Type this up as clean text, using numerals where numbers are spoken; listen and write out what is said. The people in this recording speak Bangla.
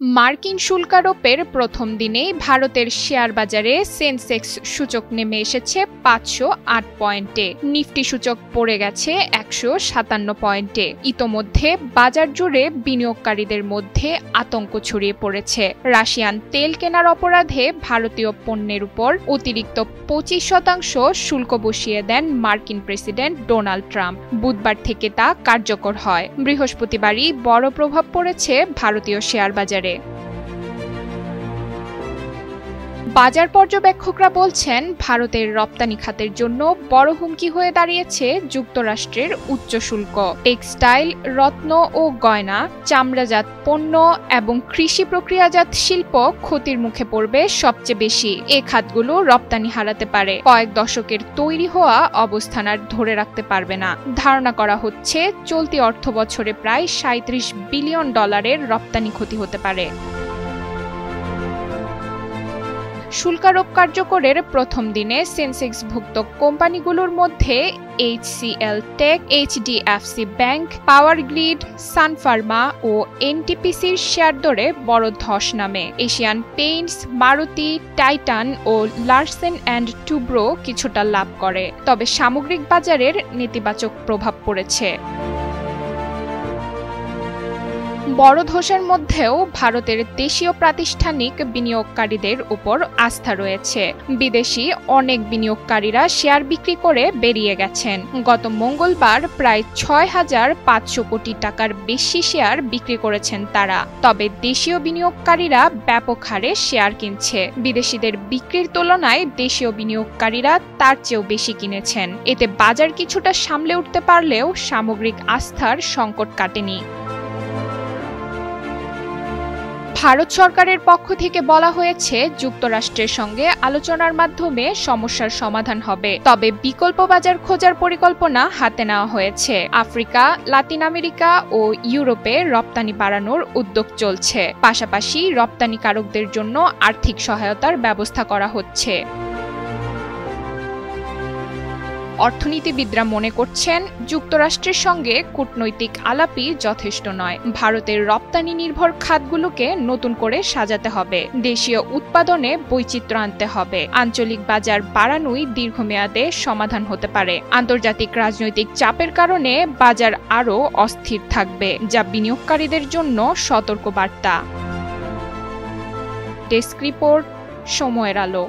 মার্কিন শুল্কারোপের প্রথম দিনেই ভারতের শেয়ার বাজারে সেন্সেক্স সূচক নেমে এসেছে ৫০৮ পয়েন্টে। নিফটি সূচক পড়ে গেছে ১৫৭ পয়েন্টে। ইতোমধ্যে বাজার জুড়ে বিনিয়োগকারীদের মধ্যে আতঙ্ক ছড়িয়ে পড়েছে। রাশিয়ান তেল কেনার অপরাধে ভারতীয় পণ্যের উপর অতিরিক্ত ২৫% শুল্ক বসিয়ে দেন মার্কিন প্রেসিডেন্ট ডোনাল্ড ট্রাম্প। বুধবার থেকে তা কার্যকর হয়। বৃহস্পতিবারই বড় প্রভাব পড়েছে ভারতীয় শেয়ার বাজারে। বাজার পর্যবেক্ষকরা বলছেন, ভারতের রপ্তানি খাতের জন্য বড় হুমকি হয়ে দাঁড়িয়েছে যুক্তরাষ্ট্রের উচ্চ শুল্ক। টেক্সটাইল, রত্ন ও গয়না, চামড়াজাত পণ্য এবং কৃষি প্রক্রিয়াজাত শিল্প ক্ষতির মুখে পড়বে সবচেয়ে বেশি। এ খাতগুলো রপ্তানি হারাতে পারে। কয়েক দশকের তৈরি হওয়া অবস্থান আর ধরে রাখতে পারবে না। ধারণা করা হচ্ছে, চলতি অর্থবছরে প্রায় $৩৭ বিলিয়ন রপ্তানি ক্ষতি হতে পারে। শুল্কারোপ কার্যকরের প্রথম দিনে সেন্সেক্সভুক্ত কোম্পানিগুলোর মধ্যে HCL tech, HDFC bank, power grid, Sun Pharma ও NTPCর শেয়ার দরে বড় ধস নামে। এশিয়ান পেইন্টস, মারুতি, টাইটান ও লারসেন অ্যান্ড টুব্রো কিছুটা লাভ করে। তবে সামগ্রিক বাজারের নেতিবাচক প্রভাব পড়েছে। বড় ধসের মধ্যেও ভারতের দেশীয় প্রাতিষ্ঠানিক বিনিয়োগকারীদের উপর আস্থা রয়েছে। বিদেশি অনেক বিনিয়োগকারীরা শেয়ার বিক্রি করে বেরিয়ে গেছেন। গত মঙ্গলবার প্রায় ৬,৫০০ কোটি টাকার বেশি শেয়ার বিক্রি করেছেন তারা। তবে দেশীয় বিনিয়োগকারীরা ব্যাপক হারে শেয়ার কিনছে। বিদেশিদের বিক্রির তুলনায় দেশীয় বিনিয়োগকারীরা তার চেয়েও বেশি কিনেছেন। এতে বাজার কিছুটা সামলে উঠতে পারলেও সামগ্রিক আস্থার সংকট কাটেনি। ভারত সরকারের পক্ষ থেকে বলা হয়েছে, যুক্তরাষ্ট্রের সঙ্গে আলোচনার মাধ্যমে সমস্যার সমাধান হবে। তবে বিকল্প বাজার খোঁজার পরিকল্পনা হাতে নেওয়া হয়েছে। আফ্রিকা, লাতিন আমেরিকা ও ইউরোপে রপ্তানি বাড়ানোর উদ্যোগ চলছে। পাশাপাশি রপ্তানিকারকদের জন্য আর্থিক সহায়তার ব্যবস্থা করা হচ্ছে। অর্থনীতিবিদরা মনে করছেন, যুক্তরাষ্ট্রের সঙ্গে কূটনৈতিক আলাপই যথেষ্ট নয়। ভারতের রপ্তানি নির্ভর খাতগুলোকে নতুন করে সাজাতে হবে। দেশীয় উৎপাদনে বৈচিত্র্য আনতে হবে। আঞ্চলিক বাজার বাড়ানোই দীর্ঘমেয়াদে সমাধান হতে পারে। আন্তর্জাতিক রাজনৈতিক চাপের কারণে বাজার আরও অস্থির থাকবে, যা বিনিয়োগকারীদের জন্য সতর্কবার্তা। ডেস্ক রিপোর্ট, সময়ের আলো।